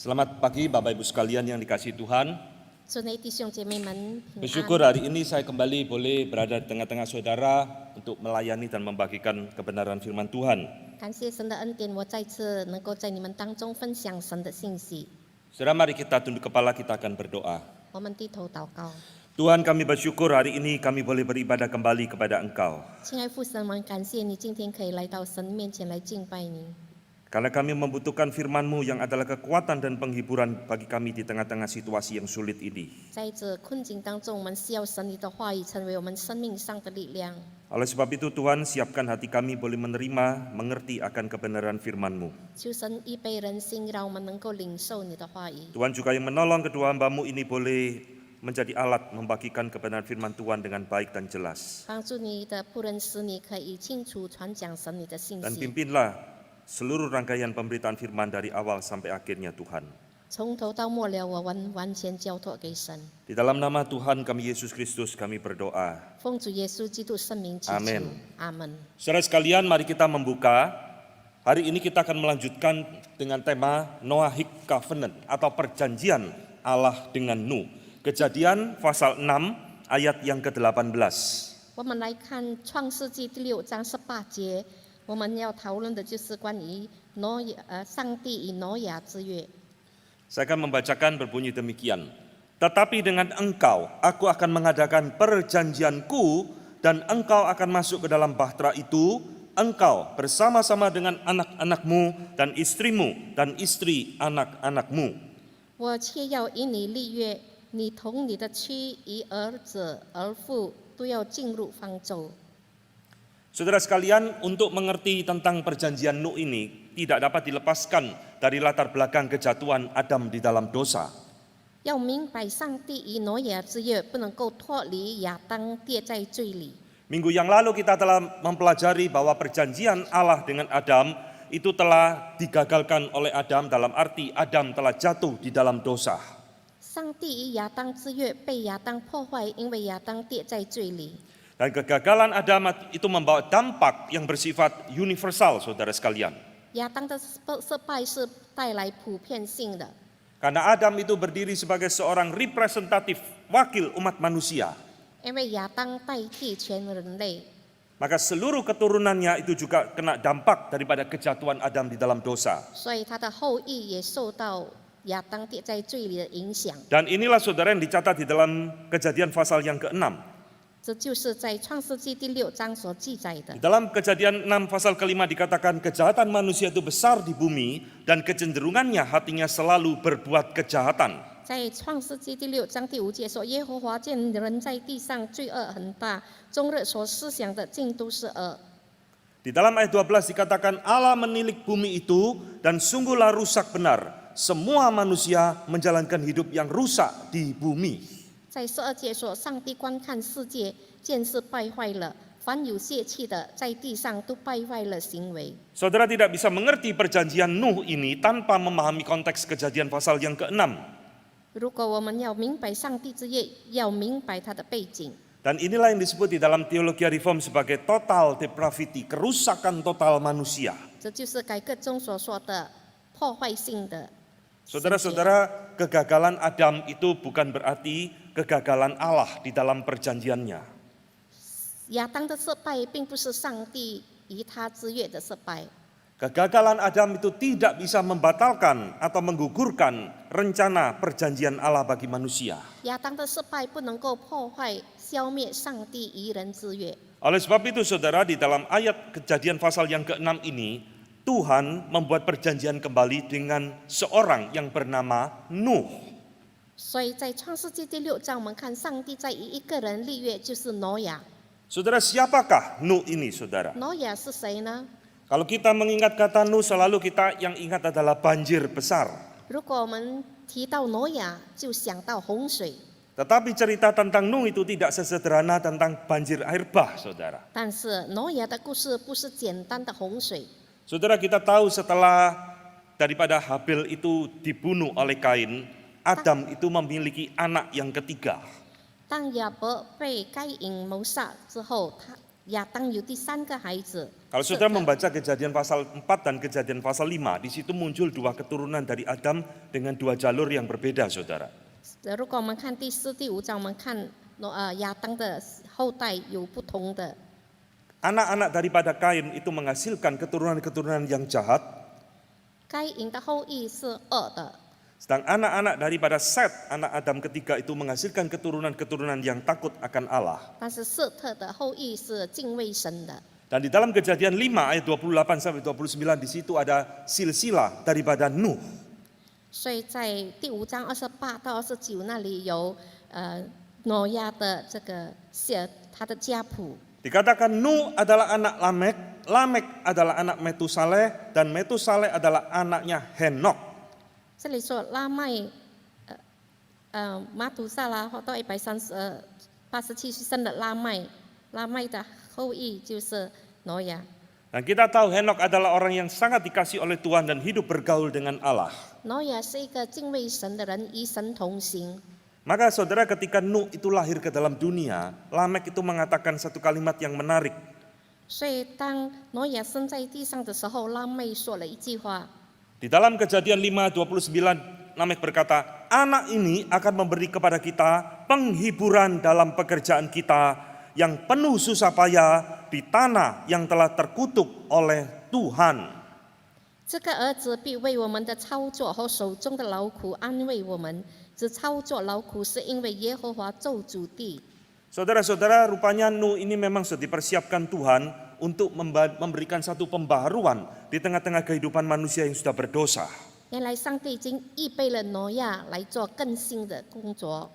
Selamat pagi Bapak Ibu sekalian yang dikasihi Tuhan. 祝内弟兄姐妹们平 Bersyukur 安。 hari ini saya kembali boleh berada di tengah-tengah saudara untuk melayani dan membagikan kebenaran firman Tuhan. 感谢神的恩典，我再次能够在你们当中分享神的信息。 Saudara, mari kita tunduk kepala, kita akan berdoa. 我们低头祷告， Tuhan, kami bersyukur hari ini kami boleh beribadah kembali kepada Engkau. 亲爱父神，我们感谢你今天可以来到神面前来敬拜你， Karena kami membutuhkan firman-Mu yang adalah kekuatan dan penghiburan bagi kami di tengah-tengah situasi yang sulit ini. 在这困境当中，我们需要神你的话语成为我们生命上的力量。 Oleh sebab itu Tuhan, siapkan hati kami boleh menerima, mengerti akan kebenaran firman-Mu. 求神预备人心，让我们能够领受你的话语。 Tuhan juga yang menolong kedua hamba-Mu ini boleh menjadi alat membagikan kebenaran firman Tuhan dengan baik dan jelas. 帮助你的仆人使你可以清楚传讲神你的信 Dan 息， pimpinlah seluruh rangkaian pemberitaan firman dari awal sampai akhirnya Tuhan. 从头到末了，我完全交托给神。 Di dalam nama Tuhan kami Yesus Kristus kami berdoa. 奉主耶稣基督圣名祈求， Amin 阿门。 Saudara sekalian, mari kita membuka. Hari ini kita akan melanjutkan dengan tema Noahic Covenant atau perjanjian Allah dengan Nuh. Kejadian pasal 6 ayat yang ke-18. 我们来看创世纪第6章18节，我们要讨论的就是关于上帝与挪亚之约。 Saya akan membacakan berbunyi demikian. Tetapi dengan engkau, aku akan mengadakan perjanjianku dan engkau akan masuk ke dalam bahtera itu, engkau bersama-sama dengan anak-anakmu dan istrimu dan istri anak-anakmu. 我却要与你立约，你同你的妻与儿子儿妇都要进入方舟。 Saudara sekalian, untuk mengerti tentang perjanjian Nuh ini tidak dapat dilepaskan dari latar belakang kejatuhan Adam di dalam dosa. 要明白上帝与挪亚之约，不能够脱离亚当跌在罪里。 Minggu yang lalu kita telah mempelajari bahwa perjanjian Allah dengan Adam itu telah digagalkan oleh Adam, dalam arti Adam telah jatuh di dalam dosa. 上帝与亚当之约被亚当破坏，因为亚当跌在罪里。 Dan kegagalan Adam itu membawa dampak yang bersifat universal, saudara sekalian. 亚当的失败是带来普遍性的， Karena Adam itu berdiri sebagai seorang representatif, wakil umat manusia. 因为亚当代替全人类， Maka seluruh keturunannya itu juga kena dampak daripada kejatuhan Adam di dalam dosa. 所以他的后裔也受到亚当跌在罪里的影响。 Dan inilah saudara yang dicatat di dalam Kejadian pasal yang ke-6. 这就是在创世纪第6章所记载的 Di。dalam Kejadian 6 pasal ke-5 dikatakan kejahatan manusia itu besar di bumi dan kecenderungannya hatinya selalu berbuat kejahatan. 在创世纪第6章第5节说：“耶和华见人在地上罪恶很大，终日所思想的尽都是恶。” Di dalam ayat 12 dikatakan Allah menilik bumi itu dan sungguhlah rusak benar. Semua manusia menjalankan hidup yang rusak di bumi. 在12节说：“上帝观看世界，见是败坏了，凡有血气的，在地上都败坏了行为。” Saudara tidak bisa mengerti perjanjian Nuh ini tanpa memahami konteks Kejadian pasal yang ke-6. 如果我们要明白上帝之约，要明白它的背景。 Dan inilah yang disebut di dalam teologi reform sebagai total depravity, kerusakan total manusia. 这就是改革中所说的破坏性的。 Saudara-saudara, kegagalan Adam itu bukan berarti kegagalan Allah di dalam perjanjiannya. 亚当的失败，并不是上帝与他之约的失败。 Kegagalan Adam itu tidak bisa membatalkan atau menggugurkan rencana perjanjian Allah bagi manusia. 亚当的失败不能够破坏、消灭上帝与人之约。 Oleh sebab itu saudara, di dalam ayat Kejadian pasal yang ke-6 ini, Tuhan membuat perjanjian kembali dengan seorang yang bernama Nuh. 所以在创世纪第6章，我们看上帝在与一个人立约，就是挪亚。 Saudara, siapakah Nuh ini, saudara? 挪亚是谁呢？ Kalau kita mengingat kata Nuh, selalu kita yang ingat adalah banjir besar. 如果我们提到挪亚，就想到洪水。 Tetapi cerita tentang Nuh itu tidak sesederhana tentang banjir air bah, saudara. 但是挪亚的故事不是简单的洪水。 Saudara, kita tahu setelah daripada Habil itu dibunuh oleh Kain, Adam itu memiliki anak yang ketiga. 当亚伯被该隐谋杀之后，亚当有第3个孩子。 Kalau saudara membaca Kejadian pasal 4 dan Kejadian pasal 5, di situ muncul 2 keturunan dari Adam dengan 2 jalur yang berbeda, saudara. 如果我们看第4、第5章，我们看亚当的后代有不同的。 Anak-anak daripada Kain itu menghasilkan keturunan-keturunan yang jahat, 该隐的后裔是恶的， sedang anak-anak daripada Set, anak Adam ketiga itu menghasilkan keturunan-keturunan yang takut akan Allah. 但是瑟特的后裔是敬畏神的。 Dan di dalam Kejadian 5 ayat 28 sampai 29 di situ ada silsilah daripada Nuh. 所以在第5章28到29那里有挪亚的这个他的家谱。 Dikatakan Nuh adalah anak Lamek, Lamek adalah anak Metusaleh, dan Metusaleh adalah anaknya Henok. 这里说拉麦，马土萨拉到187岁生的拉麦，拉麦的后裔就是挪亚。 Dan kita tahu Henok adalah orang yang sangat dikasih oleh Tuhan dan hidup bergaul dengan Allah. 挪亚是一个敬畏神的人，与神同行。 Maka saudara ketika Nuh itu lahir ke dalam dunia, Lamek itu mengatakan satu kalimat yang menarik. 所以当挪亚生在地上的时候，拉麦说了一句话。 Di dalam Kejadian 5:29, Lamek berkata, anak ini akan memberi kepada kita penghiburan dalam pekerjaan kita yang penuh susah payah di tanah yang telah terkutuk oleh Tuhan. 这个儿子必为我们的操作和手中的劳苦安慰我们。只操作劳苦是因为耶和华咒诅地。 Saudara-saudara, rupanya Nuh ini memang sudah dipersiapkan Tuhan untuk memberikan satu pembaharuan di tengah-tengah kehidupan manusia yang sudah berdosa. 原来上帝已经预备了挪亚来做更新的工作。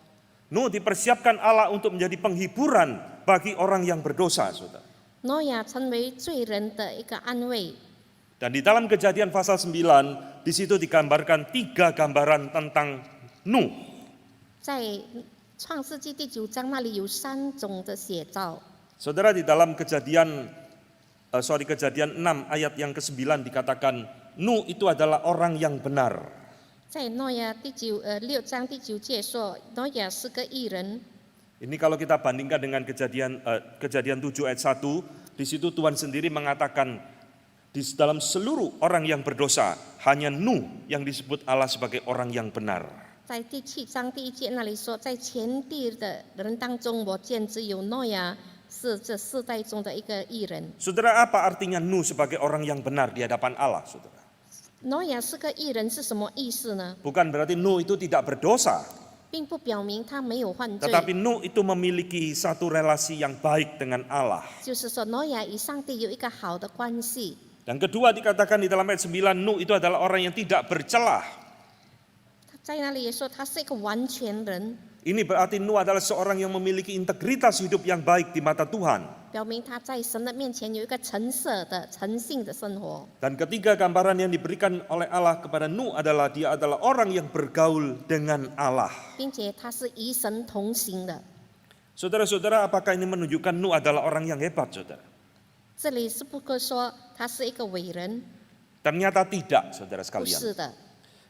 Nuh dipersiapkan Allah untuk menjadi penghiburan bagi orang yang berdosa, saudara. 挪亚成为罪人的一个安慰。 Dan di dalam Kejadian pasal 9, di situ digambarkan 3 gambaran tentang Nuh. 在创世纪第9章那里有3种的写照。 Saudara, di dalam Kejadian 6 ayat yang ke-9 dikatakan Nuh itu adalah orang yang benar. 在挪亚6章第9节说，挪亚是个义人。 Ini kalau kita bandingkan dengan Kejadian 7 ayat 1, di situ Tuhan sendiri mengatakan di dalam seluruh orang yang berdosa hanya Nuh yang disebut Allah sebagai orang yang benar. 在第7章第1节那里说，在全地的人当中，我见只有挪亚是这4代中的一个义人。 Saudara, apa artinya Nuh sebagai orang yang benar di hadapan Allah, saudara? 挪亚是个义人是什么意思呢？ Bukan berarti Nuh itu tidak berdosa, 并不表明他没有犯罪， tetapi Nuh itu memiliki satu relasi yang baik dengan Allah. 就是说挪亚与上帝有一个好的关系。 Dan kedua dikatakan di dalam ayat 9, Nuh itu adalah orang yang tidak bercelah. 在那里也说他是一个完全人， Ini berarti Nuh adalah seorang yang memiliki integritas hidup yang baik di mata Tuhan. 表明他在神的面前有一个诚实的、诚信的生活。 Dan ketiga gambaran yang diberikan oleh Allah kepada Nuh adalah dia adalah orang yang bergaul dengan Allah. 并且他是与神同行的。 Saudara-saudara, apakah ini menunjukkan Nuh adalah orang yang hebat, saudara? 这里是不过说他是一个伟人， Ternyata tidak, saudara 不 sekalian. 是的。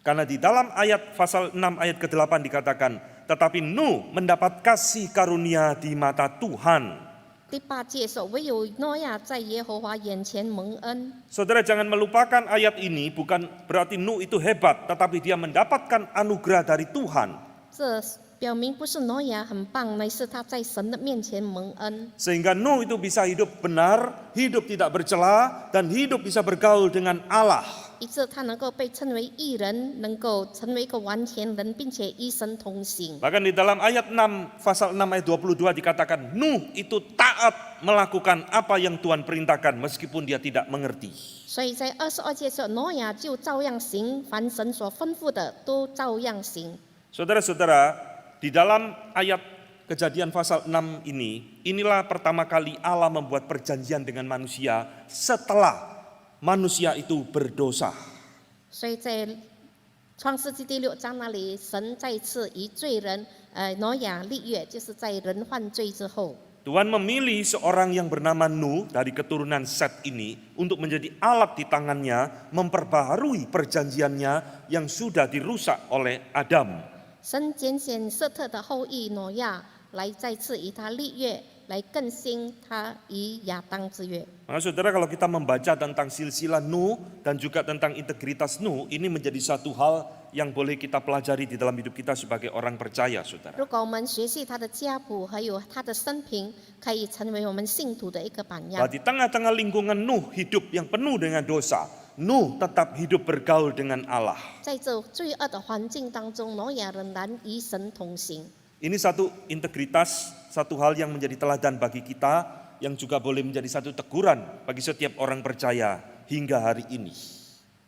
Karena di dalam ayat pasal 6 ayat ke-8 dikatakan, tetapi Nuh mendapat kasih karunia di mata Tuhan. 第8节说，唯有挪亚在耶和华眼前蒙恩。 Saudara jangan melupakan ayat ini, bukan berarti Nuh itu hebat, tetapi dia mendapatkan anugerah dari Tuhan. 这表明不是挪亚很棒，乃是他在神的面前蒙恩， Sehingga Nuh itu bisa hidup benar, hidup tidak bercela, dan hidup bisa bergaul dengan Allah. 以致他能够被称为义人，能够成为一个完全人，并且与神同行。 Bahkan di dalam ayat 6, pasal 6 ayat 22 dikatakan, Nuh itu taat melakukan apa yang Tuhan perintahkan meskipun dia tidak mengerti. 所以在22节说，挪亚就照样行，凡神所吩咐的都照样行。 Saudara-saudara, di dalam ayat Kejadian pasal 6 ini, inilah pertama kali Allah membuat perjanjian dengan manusia setelah manusia itu berdosa. 所以在创世纪第6章那里，神再次与罪人挪亚立约，就是在人犯罪之后， Tuhan memilih seorang yang bernama Nuh dari keturunan Set ini untuk menjadi alat di tangannya memperbaharui perjanjiannya yang sudah dirusak oleh Adam. 神拣选瑟特的后裔挪亚来再次与他立约，来更新他与亚当之约。 Maka saudara, kalau kita membaca tentang silsilah Nuh dan juga tentang integritas Nuh, ini menjadi satu hal yang boleh kita pelajari di dalam hidup kita sebagai orang percaya, saudara. 如果我们学习他的家谱，还有他的生平，可以成为我们信徒的一个榜样 Bahwa。di tengah-tengah lingkungan Nuh hidup yang penuh dengan dosa, Nuh tetap hidup bergaul dengan Allah. 在这罪恶的环境当中，挪亚仍然与神同行。 Ini satu integritas, satu hal yang menjadi teladan bagi kita, yang juga boleh menjadi satu teguran bagi setiap orang percaya hingga hari ini.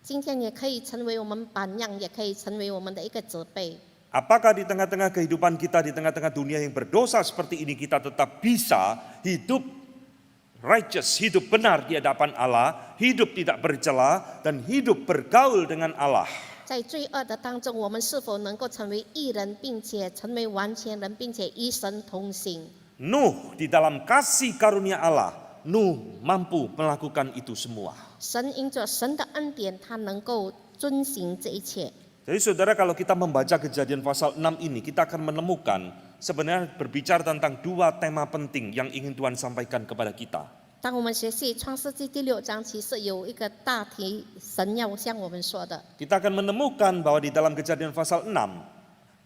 今天也可以成为我们榜样，也可以成为我们的一个责备。 Apakah di tengah-tengah kehidupan kita, di tengah-tengah dunia yang berdosa seperti ini, kita tetap bisa hidup righteous, hidup benar di hadapan Allah, hidup tidak bercela, dan hidup bergaul dengan Allah. 在罪恶的当中，我们是否能够成为义人，并且成为完全人，并且与神同行？ Nuh di dalam kasih karunia Allah, Nuh mampu melakukan itu semua. 神因着神的恩典，他能够遵行这一切。 Jadi saudara, kalau kita membaca Kejadian pasal 6 ini, kita akan menemukan sebenarnya berbicara tentang dua tema penting yang ingin Tuhan sampaikan kepada kita. 当我们学习创世纪第6章，其实有一个大题，神要向我们说的。 Kita akan menemukan bahwa di dalam Kejadian pasal 6,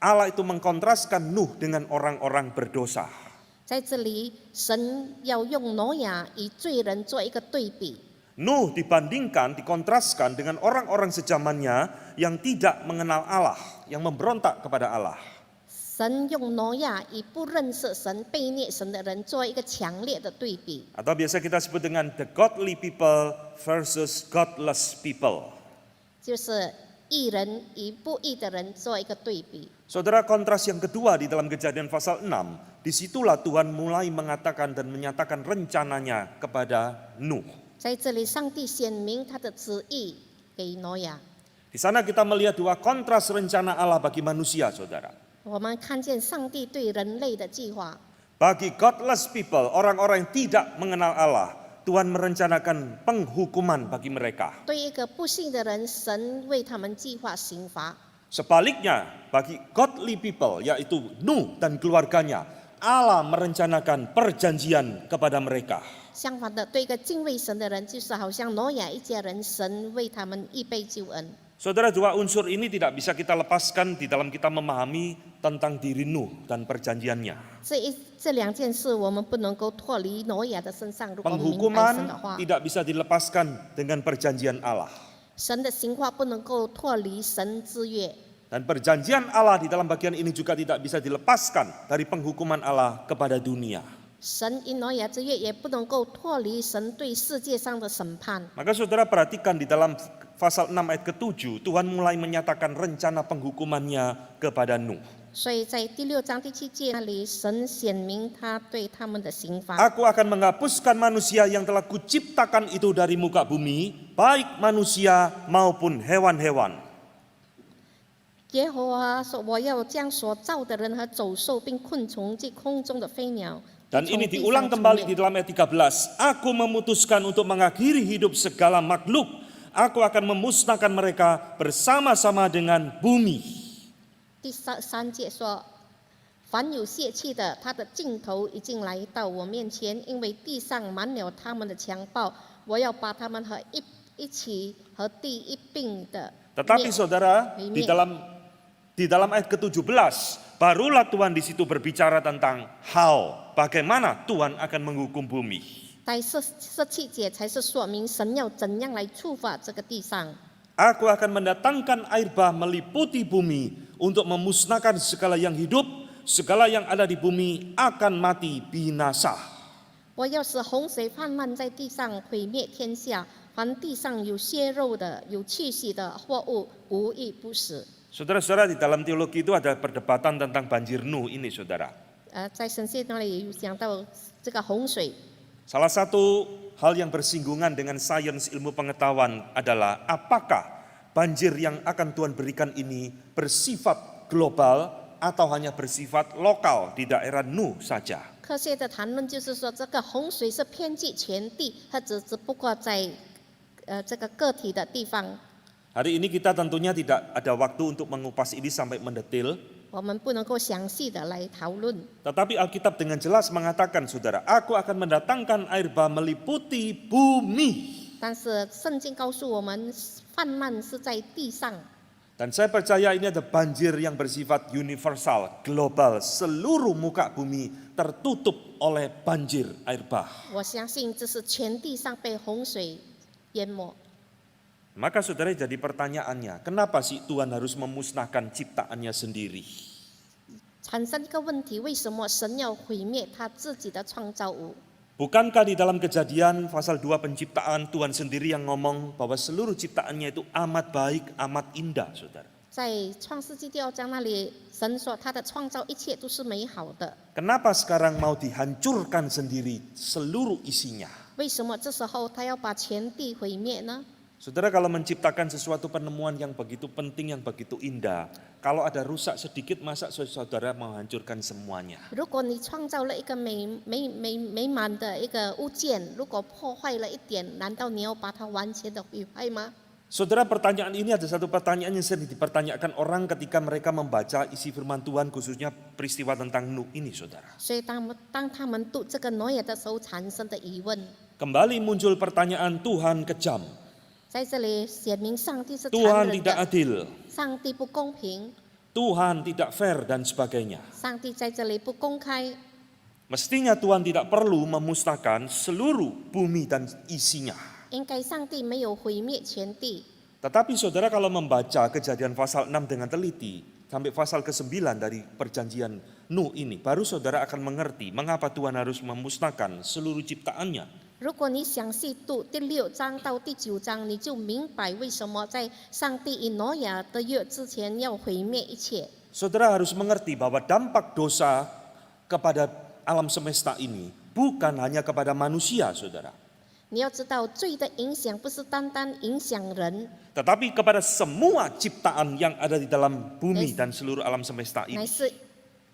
Allah itu mengkontraskan Nuh dengan orang-orang berdosa. 在这里，神要用挪亚与罪人做一个对比。 Nuh dibandingkan, dikontraskan dengan orang-orang sejamannya yang tidak mengenal Allah, yang memberontak kepada Allah. 神用挪亚与不认识神、背逆神的人做一个强烈的对比， Atau biasa kita sebut dengan the godly people versus godless people. 就是义人与不义的人做一个对比。 Saudara, kontras yang kedua di dalam Kejadian pasal 6, disitulah Tuhan mulai mengatakan dan menyatakan rencananya kepada Nuh. 在这里，上帝显明他的旨意给挪亚。 Di sana kita melihat dua kontras rencana Allah bagi manusia, saudara. 我们看见上帝对人类的计划。 Bagi godless people, orang-orang yang tidak mengenal Allah, Tuhan merencanakan penghukuman bagi mereka. 对一个不信的人，神为他们计划刑罚。 Sebaliknya, bagi godly people, yaitu Nuh dan keluarganya, Allah merencanakan perjanjian kepada mereka. 相反的，对一个敬畏神的人，就是好像挪亚一家人，神为他们预备救恩。 Saudara, dua unsur ini tidak bisa kita lepaskan di dalam kita memahami tentang diri Nuh dan perjanjiannya. 这两件事，我们不能够脱离挪亚的身上。如果我们明白神的 Penghukuman 话， tidak bisa dilepaskan dengan perjanjian Allah. 神的刑罚不能够脱离神之约。 Dan perjanjian Allah di dalam bagian ini juga tidak bisa dilepaskan dari penghukuman Allah kepada dunia. 神因挪亚之约也不能够脱离神对世界上的审判。 Maka saudara perhatikan di dalam pasal 6 ayat ke-7, Tuhan mulai menyatakan rencana penghukumannya kepada Nuh. 所以在第6章第7节那里，神显明他对他们的刑罚。 Aku akan menghapuskan manusia yang telah kuciptakan itu dari muka bumi, baik manusia maupun hewan-hewan. 耶和华说：“我要将所造的人和走兽，并昆虫及空中的飞鸟。” Dan ini diulang kembali di dalam ayat 13. Aku memutuskan untuk mengakhiri hidup segala makhluk. Aku akan memusnahkan mereka bersama-sama dengan bumi. 第三节说：“凡有血气的，他的尽头已经来到我面前，因为地上满了他们的强暴，我要把他们和一起和地一并的。” Tetapi saudara, di dalam ayat ke-17, barulah Tuhan di situ berbicara tentang bagaimana Tuhan akan menghukum bumi. 在17节才是说明神要怎样来处罚这个地上。 Aku akan mendatangkan air bah meliputi bumi untuk memusnahkan segala yang hidup, segala yang ada di bumi akan mati binasa. 我要使洪水泛滥在地上，毁灭天下。凡地上有血肉的、有气息的货物，无一不死。 Saudara-saudara, di dalam teologi itu ada perdebatan tentang banjir Nuh ini, saudara. 在神学那里有讲到这个洪水。 Salah satu hal yang bersinggungan dengan sains ilmu pengetahuan adalah apakah banjir yang akan Tuhan berikan ini bersifat global atau hanya bersifat lokal di daerah Nuh saja. 科学的谈论就是说，这个洪水是遍及全地，它只不过在这个个体的地方。 Hari ini kita tentunya tidak ada waktu untuk mengupas ini sampai mendetil. 我们不能够详细的来讨论。 Tetapi Alkitab dengan jelas mengatakan, saudara, aku akan mendatangkan air bah meliputi bumi. 但是圣经告诉我们，泛滥是在地上。 Dan saya percaya ini ada banjir yang bersifat universal, global. Seluruh muka bumi tertutup oleh banjir air bah. 我相信这是全地上被洪水淹没。 Maka saudara, jadi pertanyaannya, kenapa sih Tuhan harus memusnahkan ciptaannya sendiri? 产生一个问题：为什么神要毁灭他自己的创造物？ Bukankah di dalam Kejadian pasal 2 penciptaan Tuhan sendiri yang ngomong bahwa seluruh ciptaannya itu amat baik, amat indah, saudara? 在创世纪第2章那里，神说他的创造一切都是美好的。 Kenapa sekarang mau dihancurkan sendiri seluruh isinya? 为什么这时候他要把全地毁灭呢？ Saudara, kalau menciptakan sesuatu penemuan yang begitu penting, yang begitu indah, kalau ada rusak sedikit, masa saudara mau hancurkan semuanya? 如果你创造了一个美满的一个物件，如果破坏了一点，难道你要把它完全的毁坏吗？ Saudara, pertanyaan ini ada satu pertanyaan yang sering dipertanyakan orang ketika mereka membaca isi firman Tuhan, khususnya peristiwa tentang Nuh ini, saudara. 所以当他们读这个挪亚的时候，产生的疑问， Kembali muncul pertanyaan, Tuhan kejam, 在这里显明上帝是残 Tuhan 忍 tidak 的， adil, 上帝不公平， Tuhan tidak fair, dan sebagainya. 上帝在这里不公开。 Mestinya Tuhan tidak perlu memusnahkan seluruh bumi dan isinya. 应该上帝没有毁灭全地， Tetapi saudara, kalau membaca Kejadian pasal 6 dengan teliti sampai pasal ke-9 dari perjanjian Nuh ini, baru saudara akan mengerti mengapa Tuhan harus memusnahkan seluruh ciptaannya. 如果你详细读第6章到第9章，你就明白为什么在上帝以挪亚的约之前要毁灭一切。 Saudara harus mengerti bahwa dampak dosa kepada alam semesta ini bukan hanya kepada manusia, saudara, 你要知道，罪的影响不是单单影响人， tetapi kepada semua ciptaan yang ada di dalam bumi dan seluruh alam semesta 乃 ini. 是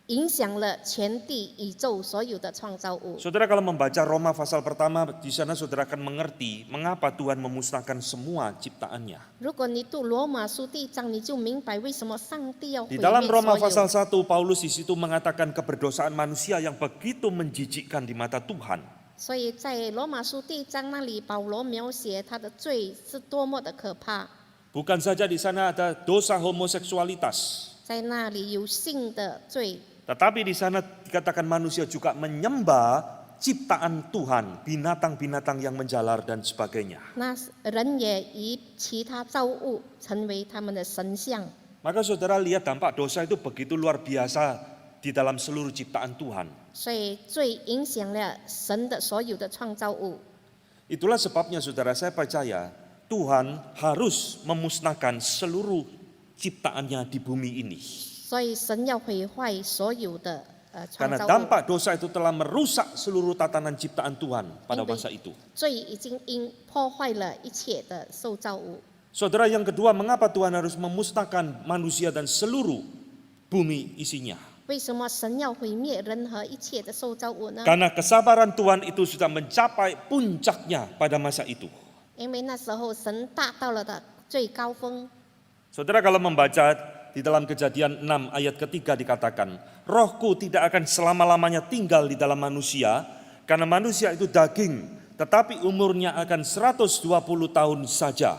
影响了全地宇宙所有的创造物。 Saudara, kalau membaca Roma pasal pertama, di sana saudara akan mengerti mengapa Tuhan memusnahkan semua ciptaannya. 如果你读罗马书第1章，你就明白为什么上帝要毁 Di 灭 dalam Roma 所 pasal 有。 1, Paulus di situ mengatakan keberdosaan manusia yang begitu menjijikkan di mata Tuhan. 所以在罗马书第1章那里，保罗描写他的罪是多么的可怕。 Bukan saja di sana ada dosa homoseksualitas, 在那里有性的罪， tetapi di sana dikatakan manusia juga menyembah ciptaan Tuhan, binatang-binatang yang menjalar dan sebagainya. 那人也以其他造物成为他们的神像。 Maka saudara lihat dampak dosa itu begitu luar biasa di dalam seluruh ciptaan Tuhan. 所以罪影响了神的所有的创造物。 Itulah sebabnya saudara, saya percaya Tuhan harus memusnahkan seluruh ciptaannya di bumi ini. 所以神要毁坏所有的创 Karena 造物， dampak dosa itu telah merusak seluruh tatanan ciptaan Tuhan pada masa itu. 罪已经破坏了一切的受造物。 Saudara, yang kedua, mengapa Tuhan harus memusnahkan manusia dan seluruh bumi isinya? 为什么神要毁灭人和一切的受造物呢？ Karena kesabaran Tuhan itu sudah mencapai puncaknya pada masa itu. 因为那时候神达到了的最高峰。 Saudara, kalau membaca di dalam Kejadian 6 ayat ketiga dikatakan, Rohku tidak akan selama-lamanya tinggal di dalam manusia, karena manusia itu daging, tetapi umurnya akan 120 tahun saja.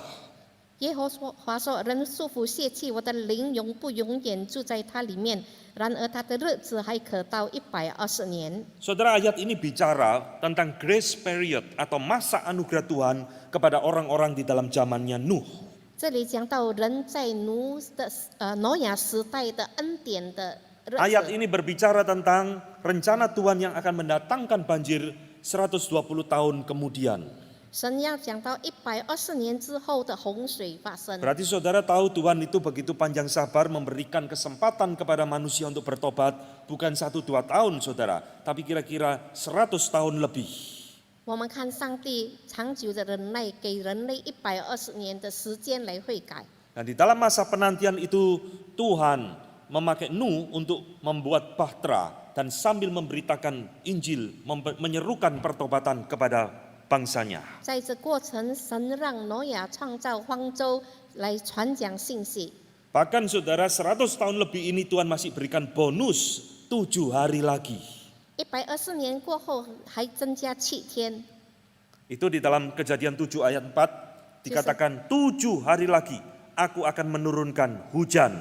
耶和华说：“人束缚泄气，我的灵不永远住在他里面。然而他的日子还可到120年。” Saudara, ayat ini bicara tentang grace period atau masa anugerah Tuhan kepada orang-orang di dalam zamannya Nuh. 这里讲到人在挪亚时代的恩典的日 Ayat 子。 ini berbicara tentang rencana Tuhan yang akan mendatangkan banjir 120 tahun kemudian. 神要讲到120年之后的洪水发生。 Berarti saudara tahu Tuhan itu begitu panjang sabar memberikan kesempatan kepada manusia untuk bertobat, bukan 1-2 tahun saudara, tapi kira-kira 100 tahun lebih. 我们看上帝长久的忍耐，给人类120年的时间来悔改。 Dan di dalam masa penantian itu Tuhan memakai Nuh untuk membuat bahtera dan sambil memberitakan Injil, menyerukan pertobatan kepada bangsanya. 在这过程，神让挪亚创造方舟来传讲信息。Bahkan saudara 100 tahun lebih ini Tuhan masih berikan bonus 7 hari lagi. 120年过后还增加7天， Itu di dalam Kejadian 7 ayat 4 dikatakan 7 hari lagi aku akan menurunkan hujan.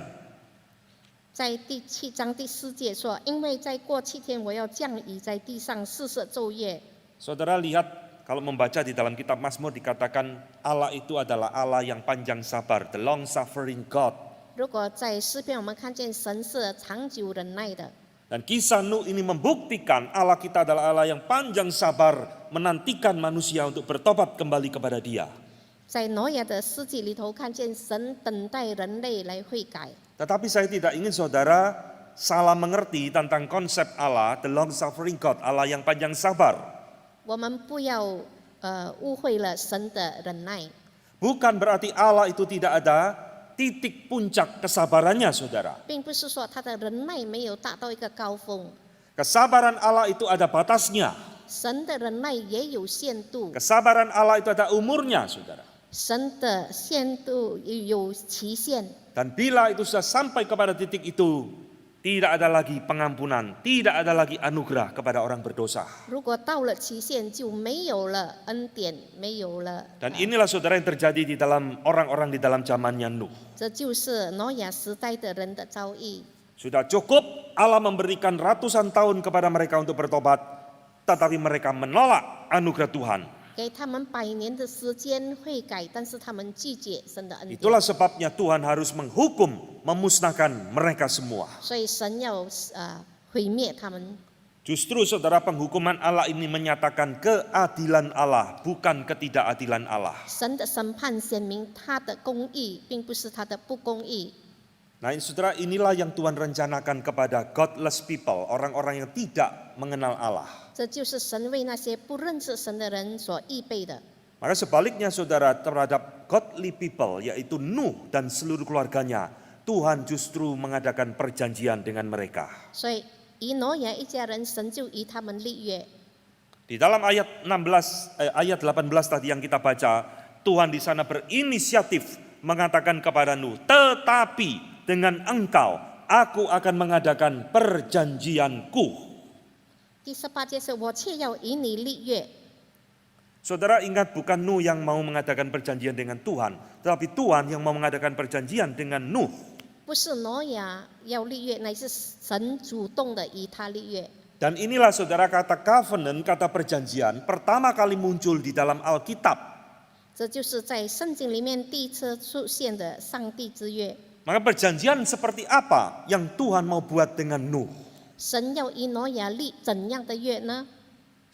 在第7章第4节说，因为再过7天我要降雨在地上40昼夜。 Saudara lihat kalau membaca di dalam kitab Mazmur dikatakan Allah itu adalah Allah yang panjang sabar, the long suffering God. 如果在诗篇我们看见神是长久忍耐的， Dan kisah Nuh ini membuktikan Allah kita adalah Allah yang panjang sabar menantikan manusia untuk bertobat kembali kepada Dia. 在挪亚的世纪里头看见神等待人类来悔改。 Tetapi saya tidak ingin saudara salah mengerti tentang konsep Allah, the long suffering God, Allah yang panjang sabar. 我们不要误会了神的忍耐， Bukan berarti Allah itu tidak ada titik puncak kesabarannya saudara. 并不是说他的忍耐没有达到一个高峰， Kesabaran Allah itu ada batasnya. 神的忍耐也有限度， Kesabaran Allah itu ada umurnya saudara. 神的限度有期限。 Dan bila itu sudah sampai kepada titik itu, tidak ada lagi pengampunan, tidak ada lagi anugerah kepada orang berdosa. 如果到了期限，就没有了恩典，没有了。 Dan inilah saudara yang terjadi di dalam orang-orang di dalam zamannya Nuh. 这就是挪亚时代的人的遭遇。 Sudah cukup Allah memberikan ratusan tahun kepada mereka untuk bertobat, tetapi mereka menolak anugerah Tuhan. 给他们100年的时间悔改，但是他们拒绝神的恩典， Itulah sebabnya Tuhan harus menghukum, memusnahkan mereka semua. 所以神要毁灭他们。 Justru saudara penghukuman Allah ini menyatakan keadilan Allah, bukan ketidakadilan Allah. 神的审判显明他的公义，并不是他的不公义。 Nah saudara inilah yang Tuhan rencanakan kepada godless people, orang-orang yang tidak mengenal Allah. 这就是神为那些不认识神的人所预备的。 Maka sebaliknya saudara terhadap godly people yaitu Nuh dan seluruh keluarganya, Tuhan justru mengadakan perjanjian dengan mereka. 所以以挪亚一家人，神就与他们立约。 Di dalam ayat 18 tadi yang kita baca, Tuhan di sana berinisiatif mengatakan kepada Nuh, tetapi dengan engkau aku akan mengadakan perjanjianku. 第18节是我却要与你立约。 Saudara ingat bukan Nuh yang mau mengadakan perjanjian dengan Tuhan, tetapi Tuhan yang mau mengadakan perjanjian dengan Nuh. 不是挪亚要立约，乃是神主动的与他立约。 Dan inilah saudara kata covenant, kata perjanjian pertama kali muncul di dalam Alkitab. 这就是在圣经里面第一次出现的上帝之约。 Maka perjanjian seperti apa yang Tuhan mau buat dengan Nuh? 神要与挪亚立怎样的约呢？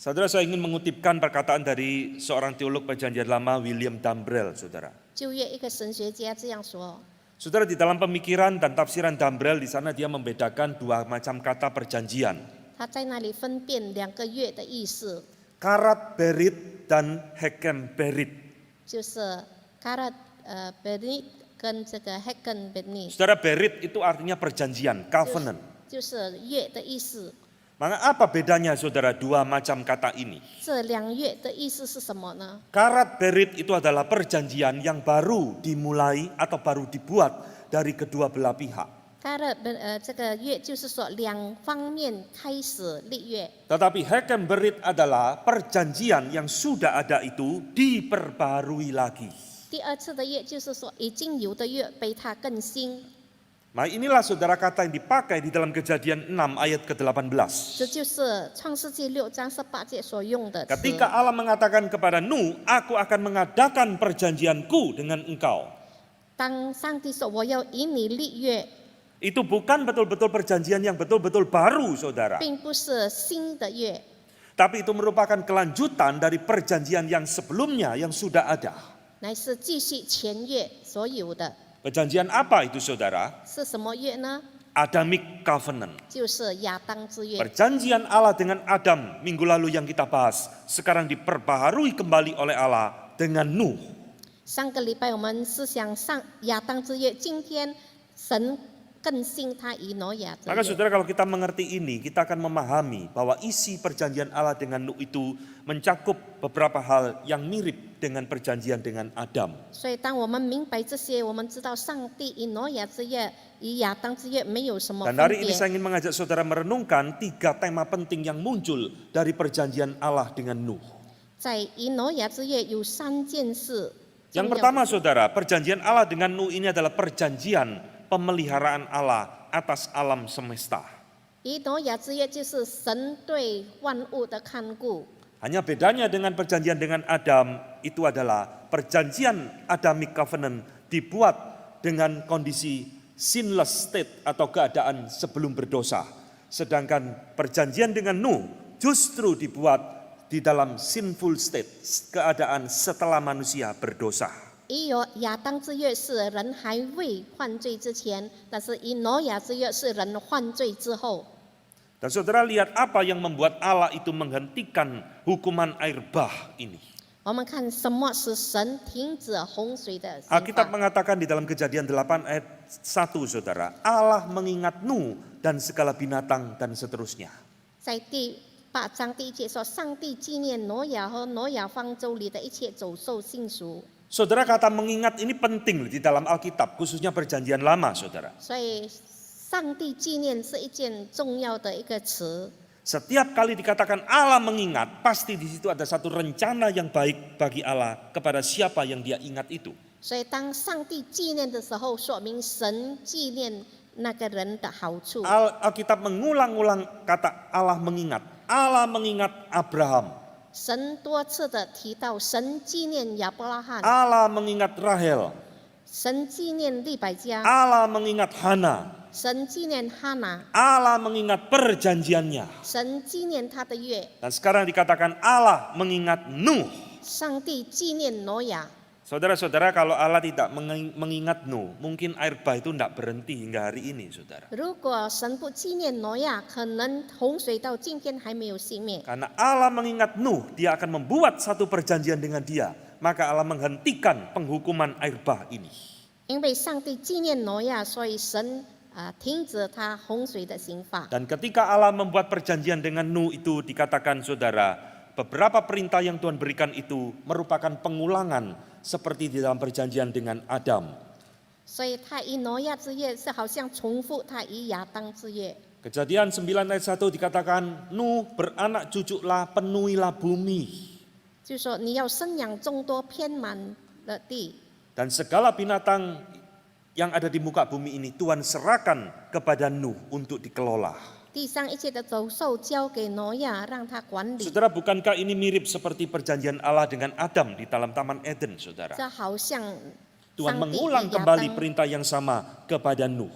Saudara, saya ingin mengutipkan perkataan dari seorang teolog perjanjian lama William Dambrell, saudara. 旧约一个神学家这样说： Saudara, di dalam pemikiran dan tafsiran Dambrell di sana dia membedakan dua macam kata perjanjian. 他在那里分辨2个月的意思， Karat berit dan hekem berit. 就是 karat berit 跟这个 heken berit， Saudara, berit itu artinya perjanjian, covenant. 就是约的意思。 Maka apa bedanya saudara dua macam kata ini? 这2月的意思是什么呢？ Karat berit itu adalah perjanjian yang baru dimulai atau baru dibuat dari kedua belah pihak. karat 这个月就是说2方面开始立约， Tetapi hekem berit adalah perjanjian yang sudah ada itu diperbarui lagi. 第2次的约就是说已经有的约被他更新。 Nah inilah saudara kata yang dipakai di dalam Kejadian 6 ayat ke-18. 这就是创世纪6章18节所用的词。 Ketika Allah mengatakan kepada Nuh, aku akan mengadakan perjanjianku dengan engkau. 当上帝说我要与你立约， Itu bukan betul-betul perjanjian yang betul-betul baru saudara. 并不是新的约， Tapi itu merupakan kelanjutan dari perjanjian yang sebelumnya yang sudah ada. 乃是继续前约所有的。 Perjanjian apa itu saudara? 是什么约呢？ Adamic Covenant. 就是亚当之约。 Perjanjian Allah dengan Adam minggu lalu yang kita bahas. Sekarang diperbaharui kembali oleh Allah dengan Nuh. 上个礼拜我们思想上亚当之约，今天神更新他以挪亚之 Maka 约。 saudara, kalau kita mengerti ini, kita akan memahami bahwa isi perjanjian Allah dengan Nuh itu mencakup beberapa hal yang mirip dengan perjanjian dengan Adam. 所以当我们明白这些，我们知道上帝以挪亚之约、以亚当之约没有什么 Dan 分 hari ini 别。 saya ingin mengajak saudara merenungkan 3 tema penting yang muncul dari perjanjian Allah dengan Nuh. 在以挪亚之约有3件事。 Yang 重要的 pertama saudara, perjanjian Allah dengan Nuh ini adalah perjanjian pemeliharaan Allah atas alam semesta. 以挪亚之约就是神对万物的看顾。 Hanya bedanya dengan perjanjian dengan Adam itu adalah perjanjian Adamic Covenant dibuat dengan kondisi sinless state atau keadaan sebelum berdosa. Sedangkan perjanjian dengan Nuh justru dibuat di dalam sinful state, keadaan setelah manusia berdosa. 以亚当之约是人还未犯罪之前，但是以挪亚之约是人犯罪之后。 Dan saudara lihat apa yang membuat Allah itu menghentikan hukuman air bah ini. 我们看什么使神停止洪水的刑 Alkitab 罚？ mengatakan di dalam Kejadian 8 ayat 1 saudara, Allah mengingat Nuh dan segala binatang dan seterusnya. 在第8章第1节说，上帝纪念挪亚和挪亚方舟里的一切走兽性属。 Saudara, kata mengingat ini penting di dalam Alkitab, khususnya perjanjian lama saudara. 所以，上帝纪念是一件重要的一个词。 Setiap kali dikatakan Allah mengingat, pasti di situ ada satu rencana yang baik bagi Allah kepada siapa yang dia ingat itu. 所以，当上帝纪念的时候，说明神纪念那个人的好处。 Alkitab mengulang-ulang kata Allah mengingat. Allah mengingat Abraham. 神多次的提到，神纪念亚伯拉罕， Allah mengingat Rahel. 神纪念利百加， Allah mengingat Hana. 神纪念哈拿， Allah mengingat perjanjiannya. 神纪念他的约， Dan sekarang dikatakan Allah mengingat Nuh. 上帝纪念挪亚。 Saudara-saudara, kalau Allah tidak mengingat Nuh, mungkin air bah itu tidak berhenti hingga hari ini, saudara. 如果神不纪念挪亚，可能洪水到今天还没有熄灭。 Karena Allah mengingat Nuh, dia akan membuat satu perjanjian dengan dia. Maka Allah menghentikan penghukuman air bah ini. 因为上帝纪念挪亚，所以神停止他洪水的刑罚。 Dan ketika Allah membuat perjanjian dengan Nuh itu dikatakan saudara, beberapa perintah yang Tuhan berikan itu merupakan pengulangan seperti di dalam perjanjian dengan Adam. 所以他以挪亚之约是好像重复他以亚当之约。 Kejadian 9 ayat 1 dikatakan, Nuh beranak cuculah, penuhilah bumi. 就是说你要生养众多，遍满了地， Dan segala binatang yang ada di muka bumi ini Tuhan serahkan kepada Nuh untuk dikelola. 地上一切的走兽交给挪亚，让他管理。 Saudara, bukankah ini mirip seperti perjanjian Allah dengan Adam di dalam Taman Eden, saudara? 这好像 Tuhan 上帝以 mengulang 亚 kembali 当 perintah yang sama kepada Nuh.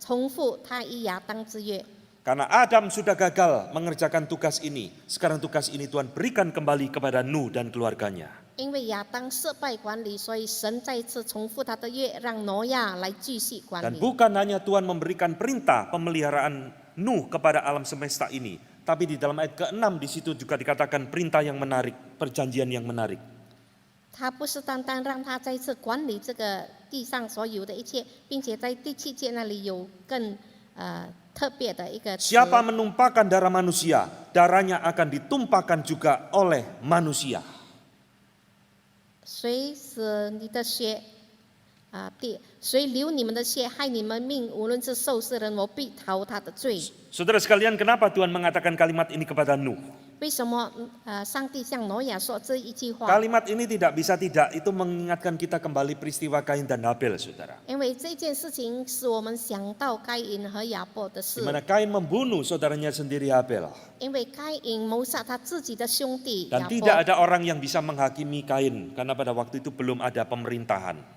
重复他以亚当之约。 Karena Adam sudah gagal mengerjakan tugas ini, sekarang tugas ini Tuhan berikan kembali kepada Nuh dan keluarganya. 因为亚当失败管理，所以神再次重复他的约，让挪亚来继续管 Dan 理。 bukan hanya Tuhan memberikan perintah pemeliharaan Nuh kepada alam semesta ini, tapi di dalam ayat ke-6 di situ juga dikatakan perintah yang menarik, perjanjian yang menarik. 他不是单单让他再次管理这个地上所有的一切，并且在第7节那里有更特别的一个词。 Siapa menumpahkan darah manusia, darahnya akan ditumpahkan juga oleh manusia. 谁使你的血谁流你们的血，害你们命，无论是受世人，我必逃他的罪。 Saudara sekalian, kenapa Tuhan mengatakan kalimat ini kepada Nuh? 为什么上帝向挪亚说这一句话？ Kalimat ini tidak bisa tidak, itu mengingatkan kita kembali peristiwa Kain dan Habel, saudara. 因为这件事情使我们想到该隐和亚伯的 Di 事， mana Kain membunuh saudaranya sendiri Habel. 因为该隐谋杀他自己的兄弟 Dan 亚 tidak 伯。 ada orang yang bisa menghakimi Kain, karena pada waktu itu belum ada pemerintahan.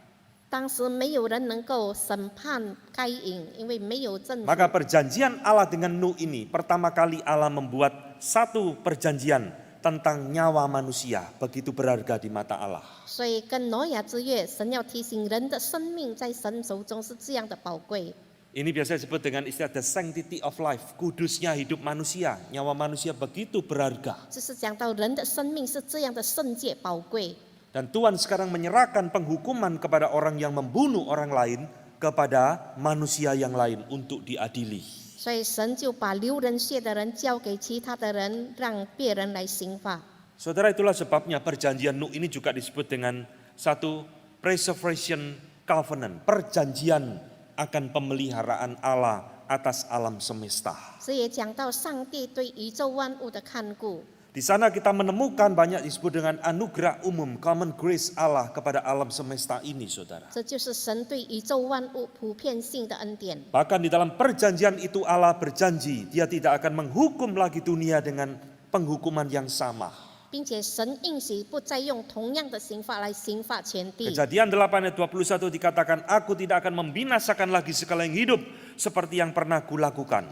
当时没有人能够审判该隐，因为没有政府。 Maka perjanjian Allah dengan Nuh ini, pertama kali Allah membuat satu perjanjian tentang nyawa manusia, begitu berharga di mata Allah. 所以跟挪亚之约，神要提醒人的生命在神手中是这样的宝贵。 Ini biasa disebut dengan istilah the sanctity of life, kudusnya hidup manusia, nyawa manusia begitu berharga. 就是讲到人的生命是这样的圣洁宝贵。 Dan Tuhan sekarang menyerahkan penghukuman kepada orang yang membunuh orang lain kepada manusia yang lain untuk diadili. 所以神就把流人血的人交给其他的人，让别人来刑罚。 Saudara, itulah sebabnya perjanjian Nuh ini juga disebut dengan satu preservation covenant, perjanjian akan pemeliharaan Allah atas alam semesta. 这也讲到上帝对宇宙万物的看顾。 Di sana kita menemukan banyak disebut dengan anugerah umum, common grace Allah kepada alam semesta ini, saudara. 这就是神对宇宙万物普遍性的恩典。 Bahkan di dalam perjanjian itu Allah berjanji dia tidak akan menghukum lagi dunia dengan penghukuman yang sama. 并且神应许不再用同样的刑罚来刑罚全地。 Kejadian 8 ayat 21 dikatakan, aku tidak akan membinasakan lagi segala yang hidup seperti yang pernah kulakukan.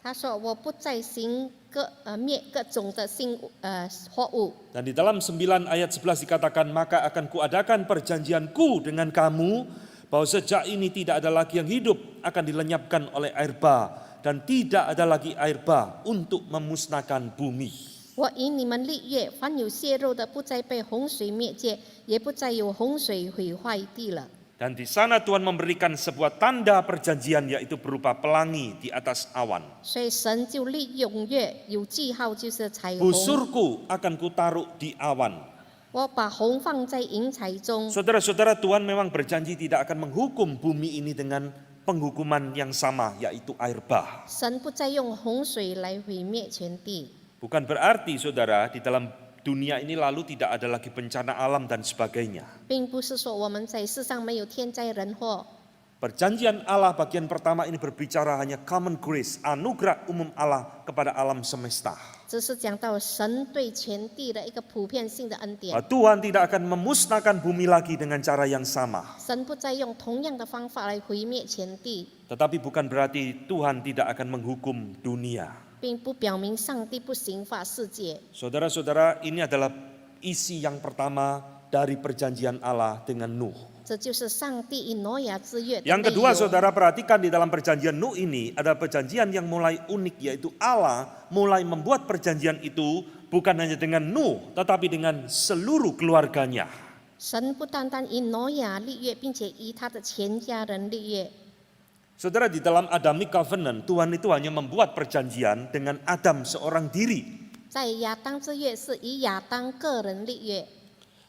他说：“我不再灭各种的活物。” Dan di dalam 9 ayat 11 dikatakan, maka akan kuadakan perjanjianku dengan kamu, bahwa sejak ini tidak ada lagi yang hidup akan dilenyapkan oleh air bah, dan tidak ada lagi air bah untuk memusnahkan bumi. 我以你们立约，凡有血肉的，不再被洪水灭绝，也不再有洪水毁坏地了。 Dan di sana Tuhan memberikan sebuah tanda perjanjian, yaitu berupa pelangi di atas awan. 所以神就立永约，有记号就是彩虹。 Busurku akan kutaruh di awan. 我把红放在云彩中。 Saudara-saudara, Tuhan memang berjanji tidak akan menghukum bumi ini dengan penghukuman yang sama, yaitu air bah. 神不再用洪水来毁灭全地。 Bukan berarti, saudara, di dalam dunia ini lalu tidak ada lagi bencana alam dan sebagainya. 并不是说我们在世上没有天灾人祸。 Perjanjian Allah bagian pertama ini berbicara hanya common grace, anugerah umum Allah kepada alam semesta. 只是讲到神对全地的一个普遍性的恩典。 Tuhan tidak akan memusnahkan bumi lagi dengan cara yang sama. 神不再用同样的方法来毁灭全地， Tetapi bukan berarti Tuhan tidak akan menghukum dunia. 并不表明上帝不刑罚世界。 Saudara-saudara, ini adalah isi yang pertama dari perjanjian Allah dengan Nuh. 这就是上帝与挪亚之约的 Yang 内 kedua, 容。 saudara perhatikan di dalam perjanjian Nuh ini ada perjanjian yang mulai unik, yaitu Allah mulai membuat perjanjian itu bukan hanya dengan Nuh, tetapi dengan seluruh keluarganya. 神不单单与挪亚立约，并且与他的全家人立约。 Saudara, di dalam Adamic Covenant, Tuhan itu hanya membuat perjanjian dengan Adam seorang diri. 在亚当之约是以亚当个人立约，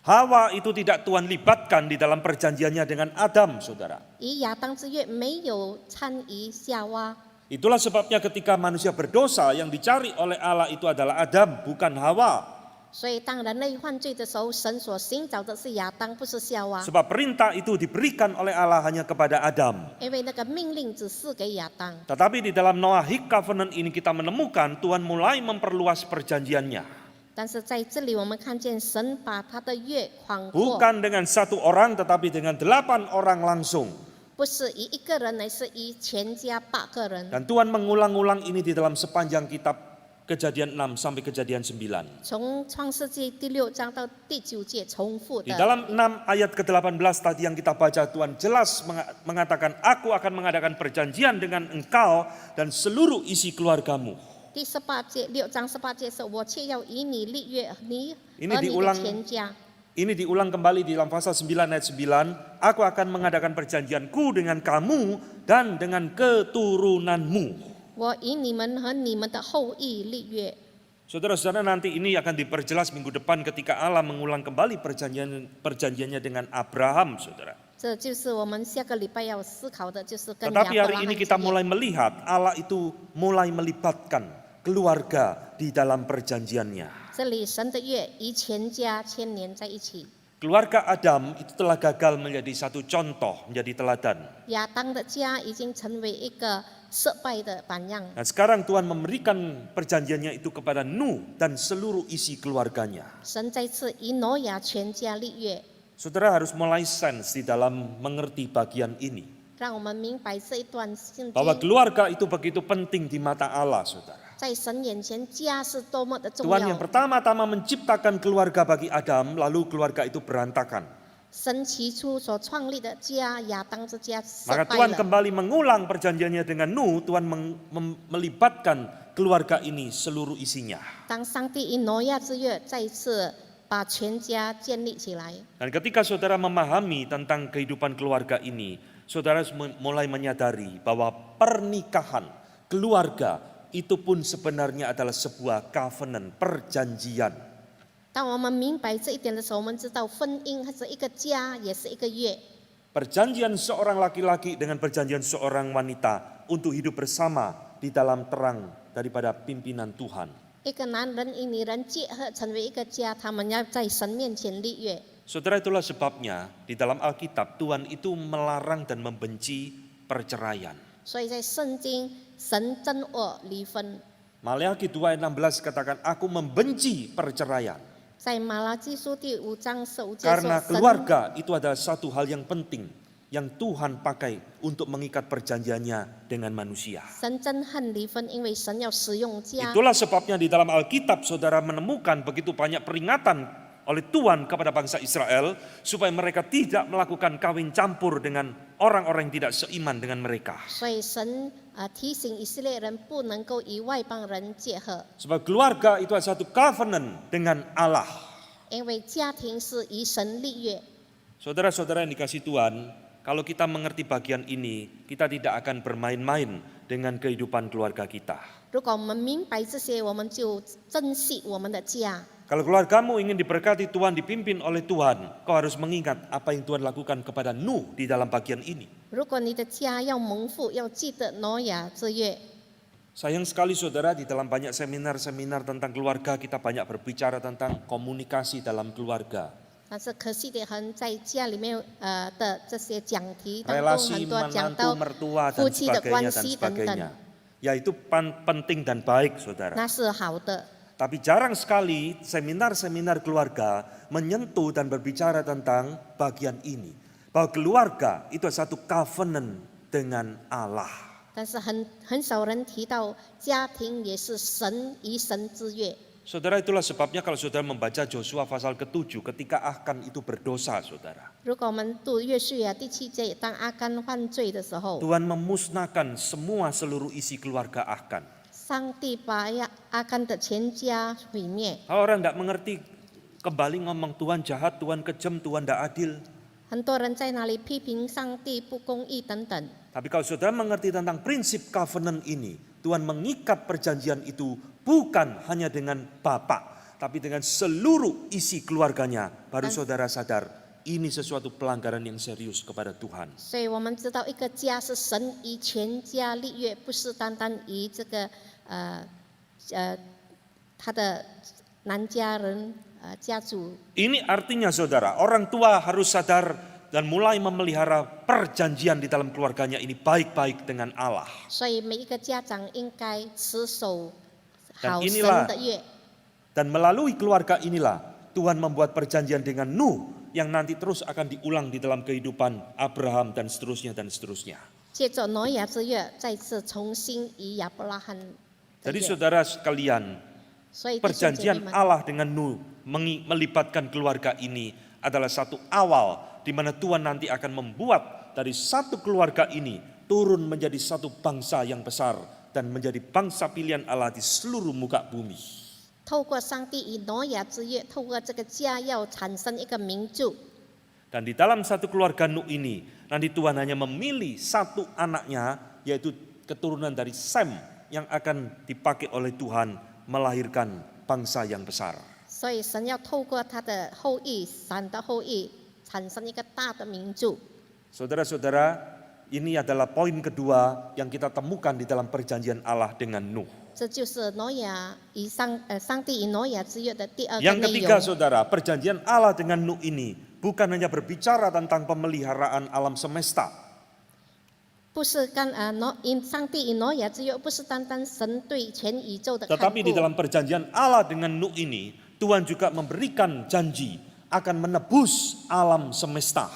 Hawa itu tidak Tuhan libatkan di dalam perjanjiannya dengan Adam, saudara. 以亚当之约没有参与夏娃。 Itulah sebabnya ketika manusia berdosa, yang dicari oleh Allah itu adalah Adam, bukan Hawa. 所以当人类犯罪的时候，神所寻找的是亚当，不是夏娃， Sebab perintah itu diberikan oleh Allah hanya kepada Adam. 因为那个命令只是给亚当。 Tetapi di dalam Noahic Covenant ini kita menemukan Tuhan mulai memperluas perjanjiannya. 但是在这里，我们看见神把他的约广阔， Bukan dengan satu orang, tetapi dengan 8 orang langsung. 不是以一个人，乃是以全家8个人。 Dan Tuhan mengulang-ulang ini di dalam sepanjang kitab Kejadian 6 sampai Kejadian 9. 从创世纪第6章到第9节重复 Di 的。 dalam 6 ayat ke-18 tadi yang kita baca, Tuhan jelas mengatakan, aku akan mengadakan perjanjian dengan engkau dan seluruh isi keluargamu. 第18节6章18节是我却要与你立约，你 Ini 和你的 diulang 全家。 Ini diulang kembali di dalam pasal 9 ayat 9, aku akan mengadakan perjanjianku dengan kamu dan dengan keturunanmu. 我与你们和你们的后裔立约。 Saudara-saudara, nanti ini akan diperjelas minggu depan ketika Allah mengulang kembali perjanjiannya dengan Abraham, saudara. 这就是我们下个礼拜要思考的，就是跟亚 Tetapi 伯 hari 拉 ini 罕 kita 之约。 mulai melihat Allah itu mulai melibatkan keluarga di dalam perjanjiannya. 这里神的约与全家牵连在一起。 Keluarga Adam itu telah gagal menjadi satu contoh, menjadi teladan. 亚当的家已经成为一个失败的榜样。 Nah, sekarang Tuhan memberikan perjanjiannya itu kepada Nuh dan seluruh isi keluarganya. 神再次与挪亚全家立约， Saudara harus mulai sense di dalam mengerti bagian ini. 让我们明白这一段圣 Bahwa 经 keluarga itu begitu penting di mata Allah, saudara. 在神眼前，家是多么的重 Tuhan yang 要。 pertama-tama menciptakan keluarga bagi Adam, lalu keluarga itu berantakan. 神起初所创立的家，亚当之家失 Maka 败 Tuhan 了。 kembali mengulang perjanjiannya dengan Nuh, Tuhan melibatkan keluarga ini seluruh isinya. 当上帝与挪亚之约再一次把全家建立起来， Dan ketika saudara memahami tentang kehidupan keluarga ini, saudara mulai menyadari bahwa pernikahan, keluarga itu pun sebenarnya adalah sebuah covenant, perjanjian. 当我们明白这一点的时候，我们知道婚姻它是一个家，也是一个约。 Perjanjian seorang laki-laki dengan perjanjian seorang wanita untuk hidup bersama di dalam terang daripada pimpinan Tuhan. 一个男人与女人结合成为一个家，他们要在神面前立约。 Saudara, itulah sebabnya di dalam Alkitab Tuhan itu melarang dan membenci perceraian. 所以在圣经，神憎恶离婚。 Maleakhi 2 ayat 16 katakan, aku membenci perceraian. 在马拉基书第5章15节 Karena 说，神 keluarga itu adalah satu hal yang penting yang Tuhan pakai untuk mengikat perjanjiannya dengan manusia. 神憎恨离婚，因为神要使用家。 Itulah sebabnya di dalam Alkitab saudara menemukan begitu banyak peringatan oleh Tuhan kepada bangsa Israel supaya mereka tidak melakukan kawin campur dengan orang-orang yang tidak seiman dengan mereka. 所以神提醒以色列人不能够与外邦人结合， Sebab keluarga itu adalah satu covenant dengan Allah. 因为家庭是与神立约。 Saudara-saudara yang dikasih Tuhan, kalau kita mengerti bagian ini, kita tidak akan bermain-main dengan kehidupan keluarga kita. 如果我们明白这些，我们就珍惜我们的家。 Kalau keluargamu ingin diberkati Tuhan, dipimpin oleh Tuhan, kau harus mengingat apa yang Tuhan lakukan kepada Nuh di dalam bagian ini. 如果你的家要蒙福，要记得挪亚之约。 Sayang sekali saudara, di dalam banyak seminar-seminar tentang keluarga, kita banyak berbicara tentang komunikasi dalam keluarga. 但是可惜的很，在家里面的这些讲题当中， Relasi 很多讲 menantu 到 mertua 夫 dan 妻的关 sebagainya dan 系等 sebagainya. 等， Ya itu penting dan baik saudara. 那是好的。 Tapi jarang sekali seminar-seminar keluarga menyentuh dan berbicara tentang bagian ini. Bahwa keluarga itu satu covenant dengan Allah. 但是很少人提到家庭也是神与神之约。 Saudara, itulah sebabnya kalau saudara membaca Joshua pasal ke-7 ketika Achan itu berdosa saudara. 如果我们读约书亚第7节，当阿干犯罪的时候， Tuhan memusnahkan semua seluruh isi keluarga Achan. 上帝把阿干的全家毁灭。 Orang tidak mengerti, kembali ngomong Tuhan jahat, Tuhan kejam, Tuhan tidak adil. 很多人在那里批评上帝不公义等等。 Tapi kalau saudara mengerti tentang prinsip covenant ini, Tuhan mengikat perjanjian itu bukan hanya dengan bapak, tapi dengan seluruh isi keluarganya. Baru saudara sadar, ini sesuatu pelanggaran yang serius kepada Tuhan. 所以我们知道，一个家是神与全家立约，不是单单与这个他的男家人家族。 Ini artinya saudara, orang tua harus sadar dan mulai memelihara perjanjian di dalam keluarganya ini baik-baik dengan Allah. 所以每一个家长应该持守 Dan 好神 inilah 的约。 Dan melalui keluarga inilah Tuhan membuat perjanjian dengan Nuh yang nanti terus akan diulang di dalam kehidupan Abraham dan seterusnya dan seterusnya. 借着挪亚之约，再次重新与亚伯拉罕的 Jadi 约。 saudara sekalian, 所以弟兄姐妹 perjanjian 们， Allah dengan Nuh melibatkan keluarga ini adalah satu awal di mana Tuhan nanti akan membuat dari satu keluarga ini turun menjadi satu bangsa yang besar dan menjadi bangsa pilihan Allah di seluruh muka bumi. 透过上帝与挪亚之约，透过这个家要产生一个民族。 Dan di dalam satu keluarga Nuh ini, nanti Tuhan hanya memilih satu anaknya, yaitu keturunan dari Sem, yang akan dipakai oleh Tuhan melahirkan bangsa yang besar. 所以神要透过他的后裔，闪的后裔，产生一个大的民族。 Saudara-saudara, ini adalah poin kedua yang kita temukan di dalam perjanjian Allah dengan Nuh. 这就是挪亚与上帝与挪亚之约的第二个 Yang 内 ketiga 容。 saudara, perjanjian Allah dengan Nuh ini bukan hanya berbicara tentang pemeliharaan alam semesta. 不是上帝与挪亚之约，不是单单神对全宇宙的看 Tetapi di 顾， dalam perjanjian Allah dengan Nuh ini, Tuhan juga memberikan janji akan menebus alam semesta.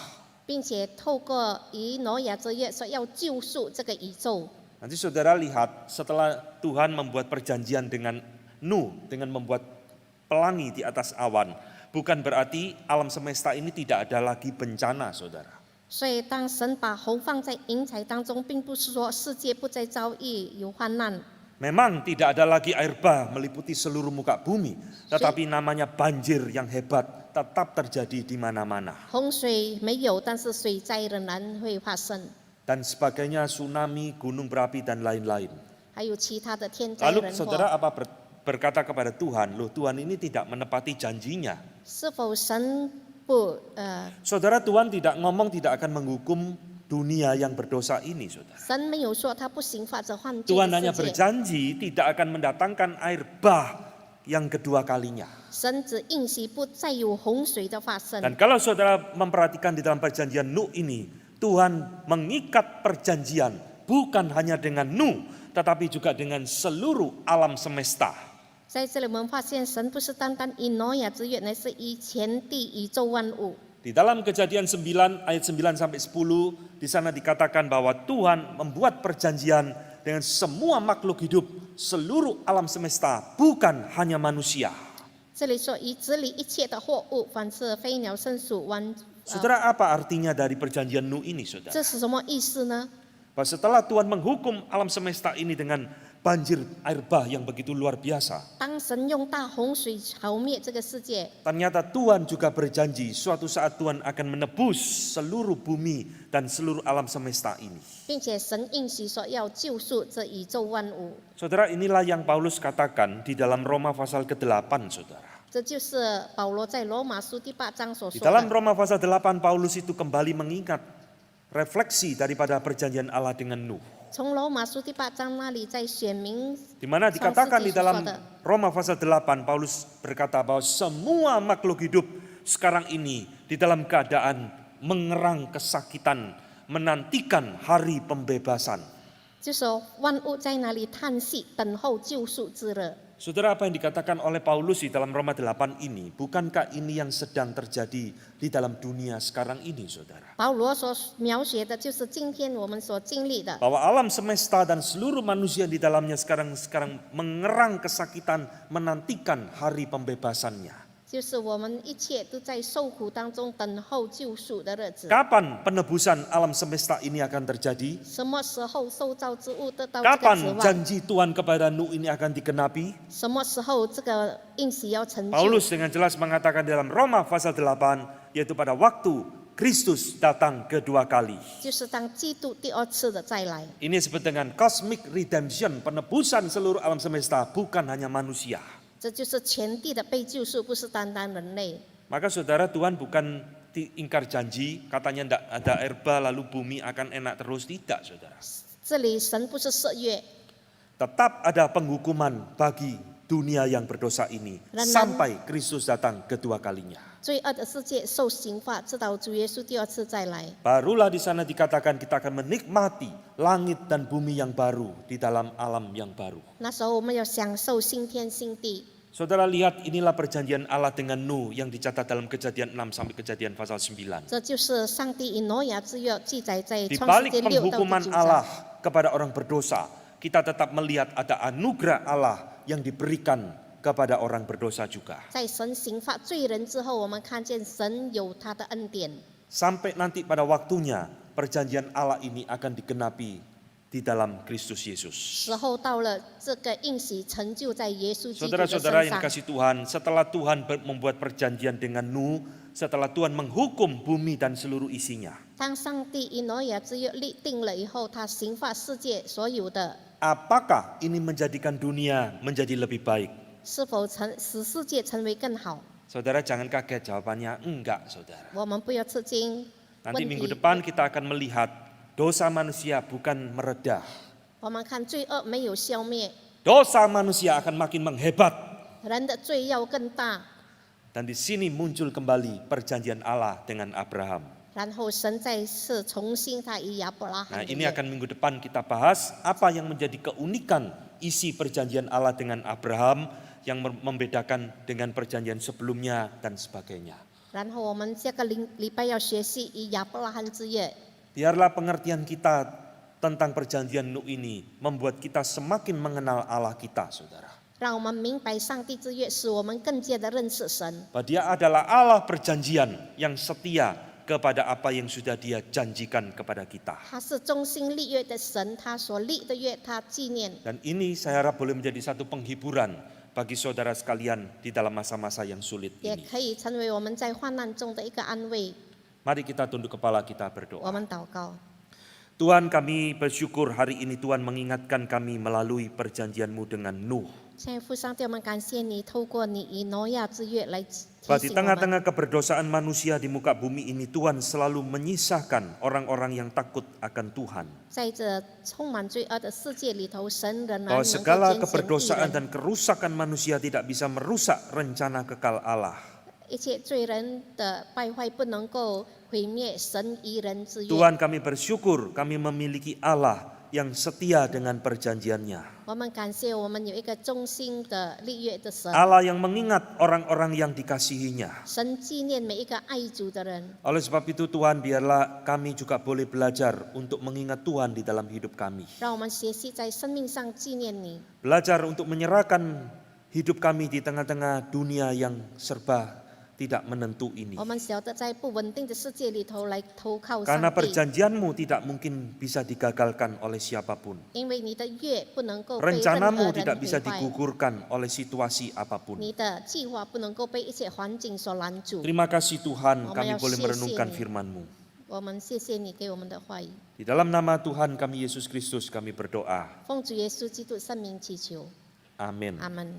并且透过与挪亚之约说要救赎这个宇宙。 Nanti saudara lihat setelah Tuhan membuat perjanjian dengan Nuh, dengan membuat pelangi di atas awan, bukan berarti alam semesta ini tidak ada lagi bencana saudara. 所以当神把虹放在云彩当中，并不是说世界不再遭遇有患难。 Memang tidak ada lagi air bah meliputi seluruh muka bumi, tetapi namanya banjir yang hebat tetap terjadi di mana-mana. 洪水没有，但是水灾仍然会发生。dan sebagainya, tsunami, gunung berapi dan lain-lain. 还有其他的天灾 Lalu 人 saudara 祸。 apa berkata kepada Tuhan, loh Tuhan ini tidak menepati janjinya. 是否神不 Saudara, Tuhan tidak ngomong tidak akan menghukum dunia yang berdosa ini, saudara. 神没有说他不刑罚这犯罪 Tuhan 的 hanya 世界， berjanji tidak akan mendatangkan air bah yang kedua kalinya. 神只应许不再有洪水的发生。 Dan kalau saudara memperhatikan di dalam perjanjian Nuh ini, Tuhan mengikat perjanjian bukan hanya dengan Nuh, tetapi juga dengan seluruh alam semesta. 在这里我们发现，神不是单单以挪亚之约，乃是以全地宇宙万物。 Di dalam Kejadian 9 ayat 9 sampai 10 di sana dikatakan bahwa Tuhan membuat perjanjian dengan semua makhluk hidup seluruh alam semesta, bukan hanya manusia. 这里说以治理一切的货物，凡是飞鸟、牲畜、Saudara, apa artinya dari perjanjian Nuh ini, saudara? 这是什么意思呢？ Bahwa setelah Tuhan menghukum alam semesta ini dengan banjir air bah yang begitu luar biasa, 当神用大洪水消灭这个世界， ternyata Tuhan juga berjanji suatu saat Tuhan akan menebus seluruh bumi dan seluruh alam semesta ini. 并且神应许说要救赎这宇宙万物。 Saudara, inilah yang Paulus katakan di dalam Roma pasal ke-8, saudara. 这就是保罗在罗马书第8章所 Di 说 dalam 的。 Roma pasal 8, Paulus itu kembali mengingat refleksi daripada perjanjian Allah dengan Nuh. 从罗马书第8章那里在选民 Di mana dikatakan di dalam Soal Roma pasal 8, Paulus berkata bahwa semua makhluk hidup sekarang ini di dalam keadaan mengerang kesakitan, menantikan hari pembebasan. 就说万物在那里叹息，等候救赎之日。 Saudara, apa yang dikatakan oleh Paulus di dalam Roma 8 ini, bukankah ini yang sedang terjadi di dalam dunia sekarang ini, saudara? 保罗所描写的就是今天我们所经历的， Bahwa alam semesta dan seluruh manusia di dalamnya sekarang mengerang kesakitan, menantikan hari pembebasannya. 就是我们一切都在受苦当中等候救赎的日子。 Kapan penebusan alam semesta ini akan terjadi? 什么时候受造之物得到这个指 Kapan 望？ janji Tuhan kepada Nuh ini akan dikenapi? 什么时候这个应许要成就？ Paulus dengan jelas mengatakan dalam Roma pasal 8, yaitu pada waktu Kristus datang kedua kali. 就是当基督第二次的再来。 Ini disebut dengan cosmic redemption, penebusan seluruh alam semesta, bukan hanya manusia. 这就是全地的被救赎，不是单单人类。 Maka saudara, Tuhan bukan ingkar janji, katanya tidak ada air bah lalu bumi akan enak terus. Tidak, saudara. 这里神不是设约， Tetap ada penghukuman bagi dunia yang berdosa ini sampai Kristus datang kedua kalinya. 罪恶的世界受刑罚，直到主耶稣第二次再来。 Barulah di sana dikatakan kita akan menikmati langit dan bumi yang baru di dalam alam yang baru. 那时候我们要享受新天新地。 Saudara lihat, inilah perjanjian Allah dengan Nuh yang dicatat dalam Kejadian 6 sampai Kejadian pasal 9. 这就是上帝以挪亚之约记载在 Di 创世 balik 纪6到 penghukuman 第9 Allah 章。 kepada orang berdosa, kita tetap melihat ada anugerah Allah yang diberikan kepada orang berdosa juga. 在神刑罚罪人之后，我们看见神有他的恩典。 Sampai nanti pada waktunya perjanjian Allah ini akan digenapi di dalam Kristus Yesus. 时候到了，这个应许成就在耶稣基督的身 Saudara-saudara yang 上。 dikasih Tuhan, setelah Tuhan membuat perjanjian dengan Nuh, setelah Tuhan menghukum bumi dan seluruh isinya, 当上帝以挪亚之约立定了以后，他刑罚世界所有的， apakah ini menjadikan dunia menjadi lebih baik? 是否使世界成为更好？ Saudara jangan kaget, jawabannya enggak, saudara. 我们不要吃惊。 Nanti 问 minggu 题， depan kita akan melihat dosa manusia bukan meredah. 我们看罪恶没有消灭， Dosa manusia akan makin menghebat. 人的罪要更大。 Dan di sini muncul kembali perjanjian Allah dengan Abraham. 然后神再次重新他以亚伯拉 Nah, 罕的 ini 约 akan minggu depan kita bahas apa yang menjadi keunikan isi perjanjian Allah dengan Abraham yang membedakan dengan perjanjian sebelumnya dan sebagainya. 然后我们下个礼拜要学习以亚伯拉罕之约。 Biarlah pengertian kita tentang perjanjian Nuh ini membuat kita semakin mengenal Allah kita, saudara. 让我们明白上帝之约，使我们更加的认识神。 Bahwa Dia adalah Allah perjanjian yang setia kepada apa yang sudah Dia janjikan kepada kita. 他是忠心立约的神，他所立的约，他纪念。 Dan ini saya harap boleh menjadi satu penghiburan bagi saudara sekalian di dalam masa-masa yang sulit 也 ini. 可以成为我们在患难中的一个安慰。 Mari kita tunduk kepala kita 我 berdoa. 们祷告， Tuhan, kami bersyukur hari ini Tuhan mengingatkan kami melalui perjanjian-Mu dengan Nuh. 现在父上帝，我们感谢你，透过你以挪亚之约来提 Bahwa di 醒我们。 tengah-tengah keberdosaan manusia di muka bumi ini, Tuhan selalu menyisahkan orang-orang yang takut akan Tuhan. 在这充满罪恶的世界里头，神仍然 Bahwa 能够 segala 拣选义 keberdosaan 人。 dan kerusakan manusia tidak bisa merusak rencana kekal Allah. 一切罪人的败坏不能够毁灭神宜人之约。 Tuhan, kami bersyukur kami memiliki Allah yang setia dengan perjanjiannya. 我们感谢我们有一个忠心的立约的神， Allah yang mengingat orang-orang yang dikasihinya. 神纪念每一个爱主的人。 Oleh sebab itu Tuhan, biarlah kami juga boleh belajar untuk mengingat Tuhan di dalam hidup kami. 让我们学习在生命上纪念你， Belajar untuk menyerahkan hidup kami di tengah-tengah dunia yang serba tidak menentu ini. 我们晓得在不稳定的世界里头来投靠 Karena 上帝， perjanjian-Mu tidak mungkin bisa digagalkan oleh siapapun. 因为你的约不能够被任何 Rencana-Mu 人 tidak 毁 bisa 坏， digugurkan oleh situasi apapun. 你的计划不能够被一切环境所拦阻。 Terima kasih Tuhan, Oh, kami mau boleh share merenungkan sini. firman-Mu. 我们谢谢你给我们的话语， Di dalam nama Tuhan kami Yesus Kristus kami berdoa. 奉主耶稣基督圣名祈求， Amin. 阿门。